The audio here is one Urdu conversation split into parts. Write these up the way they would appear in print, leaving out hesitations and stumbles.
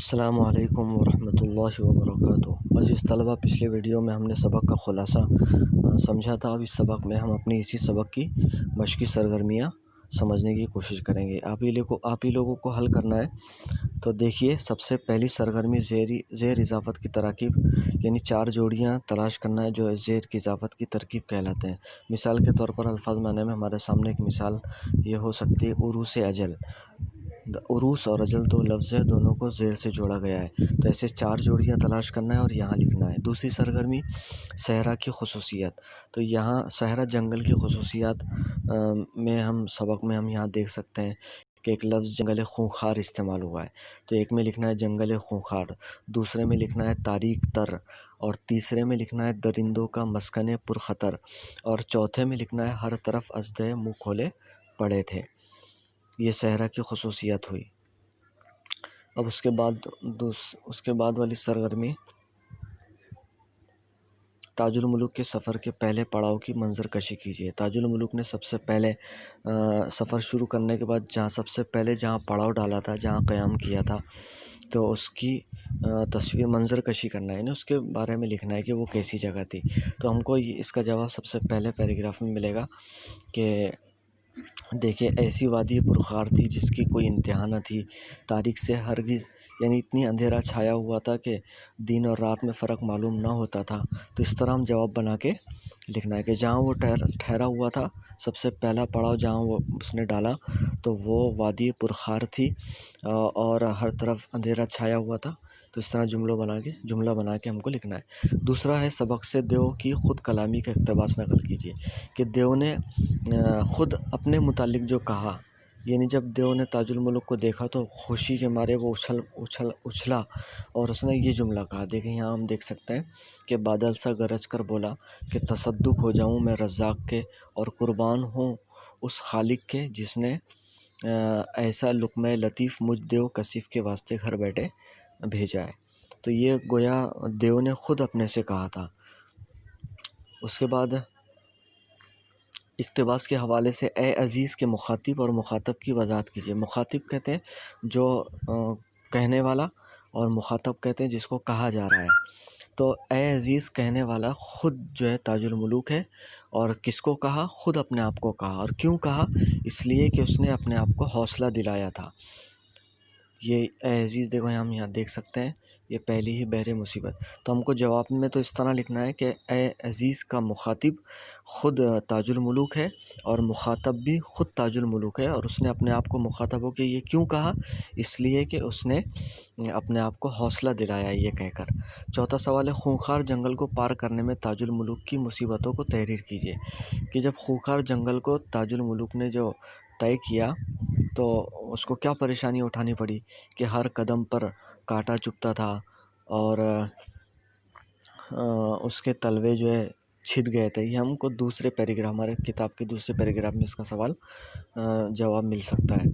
السلام علیکم ورحمۃ اللہ وبرکاتہ۔ عزیز طلبہ، پچھلے ویڈیو میں ہم نے سبق کا خلاصہ سمجھا تھا۔ اب اس سبق میں ہم اپنی اسی سبق کی مشقی سرگرمیاں سمجھنے کی کوشش کریں گے۔ آپ ہی لوگوں کو حل کرنا ہے۔ تو دیکھیے، سب سے پہلی سرگرمی زیر اضافت کی تراکیب یعنی 4 جوڑیاں تلاش کرنا ہے جو زیر کی اضافت کی ترکیب کہلاتے ہیں۔ مثال کے طور پر الفاظ معنی میں ہمارے سامنے ایک مثال یہ ہو سکتی ہے: عروس اجل۔ عروس اور اجل 2 لفظ ہیں، دونوں کو زیر سے جوڑا گیا ہے، تو ایسے 4 جوڑیاں تلاش کرنا ہے اور یہاں لکھنا ہے۔ دوسری سرگرمی صحرا کی خصوصیات۔ تو یہاں صحرا جنگل کی خصوصیات میں سبق میں ہم یہاں دیکھ سکتے ہیں کہ ایک لفظ جنگل خونخوار استعمال ہوا ہے، تو ایک میں لکھنا ہے جنگل خونخوار، دوسرے میں لکھنا ہے تاریک تر، اور تیسرے میں لکھنا ہے درندوں کا مسکن پرخطر، اور چوتھے میں لکھنا ہے ہر طرف اژدھے منہ کھولے پڑے تھے۔ یہ صحرا کی خصوصیات ہوئی۔ اب اس کے بعد والی سرگرمی تاج الملوک کے سفر کے پہلے پڑاؤ کی منظر کشی کیجیے۔ تاج الملوک نے سب سے پہلے سفر شروع کرنے کے بعد سب سے پہلے جہاں پڑاؤ ڈالا تھا، جہاں قیام کیا تھا، تو اس کی تصویر منظر کشی کرنا ہے، یعنی اس کے بارے میں لکھنا ہے کہ وہ کیسی جگہ تھی۔ تو ہم کو اس کا جواب سب سے پہلے پیراگراف میں ملے گا کہ دیکھیں، ایسی وادی پرخار تھی جس کی کوئی انتہا نہ تھی، تاریک سے ہرگز، یعنی اتنی اندھیرا چھایا ہوا تھا کہ دن اور رات میں فرق معلوم نہ ہوتا تھا۔ تو اس طرح ہم جواب بنا کے لکھنا ہے کہ جہاں وہ ٹھہرا ہوا تھا، سب سے پہلا پڑاؤ جہاں اس نے ڈالا تو وہ وادی پرخار تھی اور ہر طرف اندھیرا چھایا ہوا تھا۔ تو اس طرح جملہ بنا کے ہم کو لکھنا ہے۔ دوسرا ہے سبق سے دیو کی خود کلامی کا اقتباس نقل کیجیے، کہ دیو نے خود اپنے متعلق جو کہا، یعنی جب دیو نے تاج الملک کو دیکھا تو خوشی کے مارے وہ اچھلا اور اس نے یہ جملہ کہا۔ دیکھیں، یہاں ہم دیکھ سکتے ہیں کہ بادل سا گرج کر بولا کہ تصدق ہو جاؤں میں رزاق کے اور قربان ہوں اس خالق کے جس نے ایسا لقمہ لطیف مجھ دیو کسیف کے واسطے گھر بیٹھے بھیجا ہے۔ تو یہ گویا دیو نے خود اپنے سے کہا تھا۔ اس کے بعد اقتباس کے حوالے سے اے عزیز کے مخاطب اور مخاطب کی وضاحت کیجیے۔ مخاطب کہتے ہیں جو کہنے والا، اور مخاطب کہتے ہیں جس کو کہا جا رہا ہے۔ تو اے عزیز کہنے والا خود جو ہے تاج الملوک ہے، اور کس کو کہا؟ خود اپنے آپ کو کہا۔ اور کیوں کہا؟ اس لیے کہ اس نے اپنے آپ کو حوصلہ دلایا تھا۔ یہ اے عزیز، دیکھو ہم یہاں دیکھ سکتے ہیں، یہ پہلی ہی بحر مصیبت۔ تو ہم کو جواب میں تو اس طرح لکھنا ہے کہ اے عزیز کا مخاطب خود تاج الملوک ہے، اور مخاطب بھی خود تاج الملوک ہے، اور اس نے اپنے آپ کو مخاطب ہو کے یہ کیوں کہا؟ اس لیے کہ اس نے اپنے آپ کو حوصلہ دلایا یہ کہہ کر۔ چوتھا سوال ہے خونخوار جنگل کو پار کرنے میں تاج الملوک کی مصیبتوں کو تحریر کیجیے، کہ جب خونخوار جنگل کو تاج الملوک نے جو طے کیا تو اس کو کیا پریشانی اٹھانی پڑی کہ ہر قدم پر کانٹا چبھتا تھا، اور اس کے تلوے جو ہے چھد گئے تھے۔ یہ ہم کو دوسرے پیراگراف، ہمارے کتاب کے دوسرے پیراگراف میں اس کا سوال جواب مل سکتا ہے۔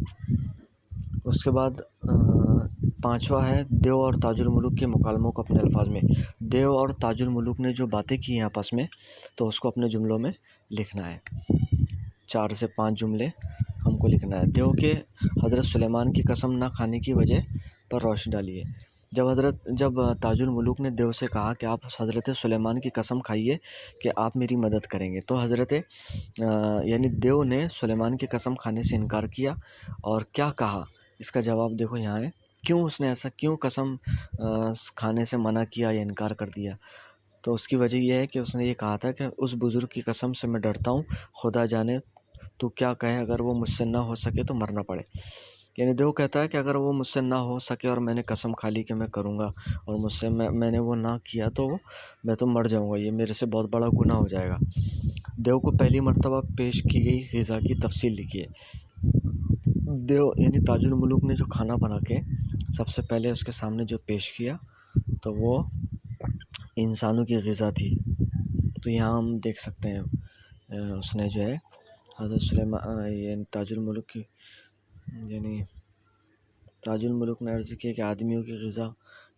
اس کے بعد 5واں ہے دیو اور تاج الملوک کے مکالموں کو اپنے الفاظ میں۔ دیو اور تاج الملوک نے جو باتیں کی ہیں آپس میں، تو اس کو اپنے جملوں میں لکھنا ہے۔ 4 سے 5 جملے ہم کو لکھنا ہے۔ دیو کے حضرت سلیمان کی قسم نہ کھانے کی وجہ پر روشنی ڈالیے۔ جب تاج الملوک نے دیو سے کہا کہ آپ حضرت سلیمان کی قسم کھائیے کہ آپ میری مدد کریں گے، تو یعنی دیو نے سلیمان کی قسم کھانے سے انکار کیا، اور کیا کہا؟ اس کا جواب دیکھو یہاں ہے، کیوں قسم کھانے سے منع کیا یا انکار کر دیا؟ تو اس کی وجہ یہ ہے کہ اس نے یہ کہا تھا کہ اس بزرگ کی قسم سے میں ڈرتا ہوں، خدا جانے تو کیا کہے اگر وہ مجھ سے نہ ہو سکے تو مرنا پڑے۔ یعنی دیو کہتا ہے کہ اگر وہ مجھ سے نہ ہو سکے اور میں نے قسم کھا لی کہ میں کروں گا، اور مجھ سے میں نے وہ نہ کیا تو میں تو مر جاؤں گا، یہ میرے سے بہت بڑا گناہ ہو جائے گا۔ دیو کو پہلی مرتبہ پیش کی گئی غذا کی تفصیل لکھیے۔ دیو یعنی تاج الملوک نے جو کھانا بنا کے سب سے پہلے اس کے سامنے جو پیش کیا تو وہ انسانوں کی غذا تھی۔ تو یہاں ہم دیکھ سکتے ہیں اس نے جو ہے حضرت سلیمان یعنی تاج الملوک نے عرض کیا کہ آدمیوں کی غذا،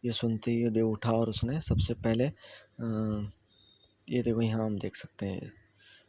یہ سنتے ہی دیو اٹھا اور اس نے سب سے پہلے یہ دیکھو یہاں ہم دیکھ سکتے ہیں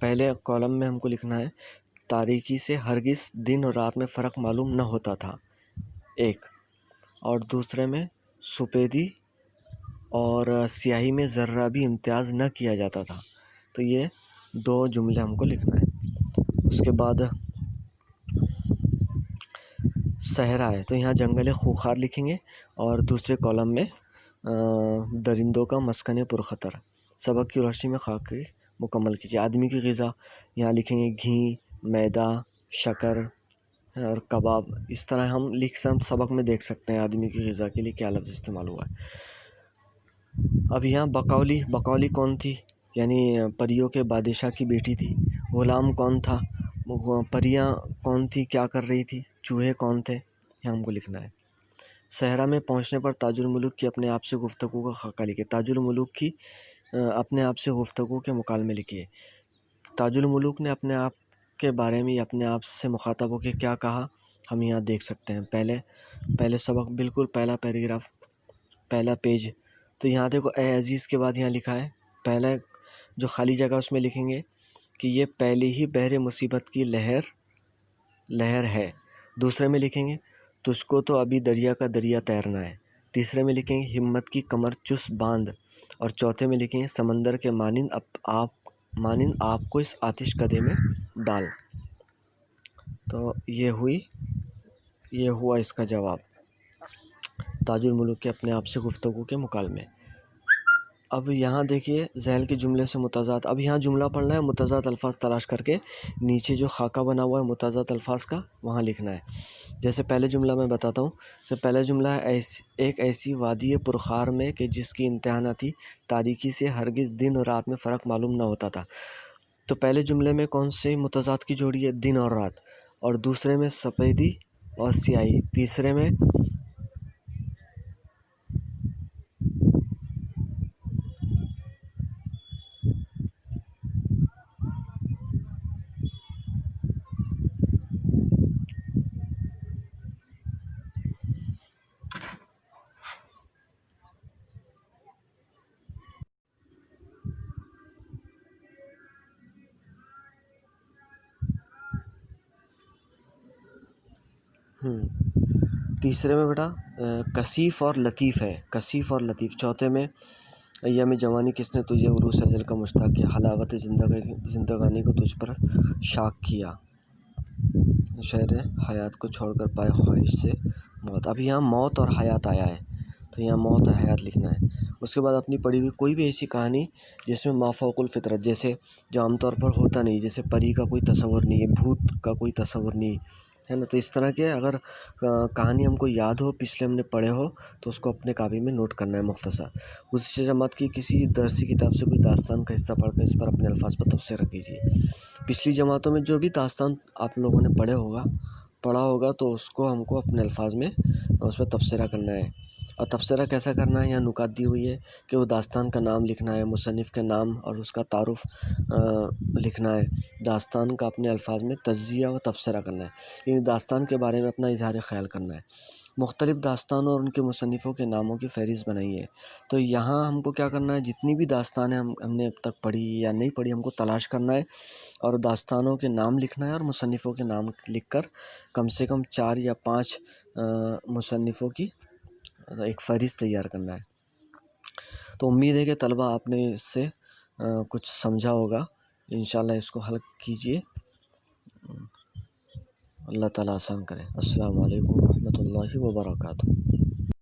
پہلے کالم میں ہم کو لکھنا ہے تاریکی سے ہرگز دن اور رات میں فرق معلوم نہ ہوتا تھا، ایک، اور دوسرے میں سپیدی اور سیاہی میں ذرہ بھی امتیاز نہ کیا جاتا تھا۔ تو یہ 2 جملے ہم کو لکھنا ہے۔ اس کے بعد صحرا ہے، تو یہاں جنگل خوخار لکھیں گے، اور دوسرے کالم میں درندوں کا مسکن پرخطر۔ سبق کی روشنی میں خاکی مکمل کیجیے۔ آدمی کی غذا یہاں لکھیں گے گھی، میدا، شکر اور کباب۔ اس طرح ہم سبق میں دیکھ سکتے ہیں آدمی کی غذا کے لیے کیا لفظ استعمال ہوا ہے۔ اب یہاں بقولی کون تھی؟ یعنی پریوں کے بادشاہ کی بیٹی تھی۔ غلام کون تھا؟ پریاں کون تھی، کیا کر رہی تھی؟ چوہے کون تھے؟ یہ ہم کو لکھنا ہے۔ صحرا میں پہنچنے پر تاج الملوک کی اپنے آپ سے گفتگو کا خاکہ لکھیے۔ تاج الملوک کی اپنے آپ سے گفتگو کے مکالمے لکھیے۔ تاج الملوک نے اپنے آپ کے بارے میں یا اپنے آپ سے مخاطب ہو کے کیا کہا، ہم یہاں دیکھ سکتے ہیں۔ پہلے سبق، بالکل پہلا پیراگراف، پہلا پیج۔ تو یہاں دیکھو اے عزیز کے بعد یہاں لکھا ہے، پہلا جو خالی جگہ اس میں لکھیں گے کہ یہ پہلی ہی بحر مصیبت کی لہر ہے۔ دوسرے میں لکھیں گے تجھ کو تو ابھی دریا کا دریا تیرنا ہے۔ تیسرے میں لکھیں گے ہمت کی کمر چست باندھ، اور چوتھے میں لکھیں گے سمندر کے مانند آپ کو اس آتش کدے میں ڈال۔ تو یہ ہوا اس کا جواب، تاج الملوک کے اپنے آپ سے گفتگو کے مکالمے۔ اب یہاں دیکھیے ذیل کے جملے سے متضاد، اب یہاں جملہ پڑھنا ہے، متضاد الفاظ تلاش کر کے نیچے جو خاکہ بنا ہوا ہے متضاد الفاظ کا وہاں لکھنا ہے۔ جیسے پہلے جملہ میں بتاتا ہوں، تو پہلا جملہ ہے ایک ایسی وادی پرخار میں کہ جس کی انتہا نہ تھی، تاریکی سے ہرگز دن اور رات میں فرق معلوم نہ ہوتا تھا۔ تو پہلے جملے میں کون سی متضاد کی جوڑی ہے؟ دن اور رات، اور دوسرے میں سپیدی اور سیاہی، تیسرے میں تیسرے میں بیٹا کثیف اور لطیف ہے، کثیف اور لطیف۔ چوتھے میں ایام جوانی کس نے تجھے عروس اجل کا مشتاق کیا، حلاوت زندگانی کو تجھ پر شاک کیا، شہر حیات کو چھوڑ کر پائے خواہش سے موت۔ اب یہاں موت اور حیات آیا ہے، تو یہاں موت اور حیات لکھنا ہے۔ اس کے بعد اپنی پڑھی ہوئی کوئی بھی ایسی کہانی جس میں ما فوق الفطرت، جیسے جو عام طور پر ہوتا نہیں، جیسے پری کا کوئی تصور نہیں ہے، بھوت کا کوئی تصور نہیں ہے نا، تو اس طرح کے اگر کہانی ہم کو یاد ہو، پچھلے ہم نے پڑھے ہو، تو اس کو اپنے کاپی میں نوٹ کرنا ہے مختصر۔ گزشتہ جماعت کی کسی درسی کتاب سے کوئی داستان کا حصہ پڑھ کر اس پر اپنے الفاظ پر تبصرہ کیجیے۔ پچھلی جماعتوں میں جو بھی داستان آپ لوگوں نے پڑھا ہوگا تو اس کو ہم کو اپنے الفاظ میں اس پر تبصرہ کرنا ہے۔ اور تبصرہ کیسا کرنا ہے، یہاں نکات دی ہوئی ہے کہ وہ داستان کا نام لکھنا ہے، مصنف کا نام اور اس کا تعارف لکھنا ہے، داستان کا اپنے الفاظ میں تجزیہ و تبصرہ کرنا ہے، یعنی داستان کے بارے میں اپنا اظہار خیال کرنا ہے۔ مختلف داستانوں اور ان کے مصنفوں کے ناموں کی فہرست بنائیے۔ تو یہاں ہم کو کیا کرنا ہے، جتنی بھی داستانیں ہم نے اب تک پڑھی یا نہیں پڑھی، ہم کو تلاش کرنا ہے اور داستانوں کے نام لکھنا ہے، اور مصنفوں کے نام لکھ کر کم سے کم 4 یا 5 مصنفوں کی ایک فہرست تیار کرنا ہے۔ تو امید ہے کہ طلبہ آپ نے اس سے کچھ سمجھا ہوگا، انشاءاللہ اس کو حل کیجیے، اللہ تعالیٰ آسان کرے۔ السلام علیکم ورحمۃ اللہ وبرکاتہ۔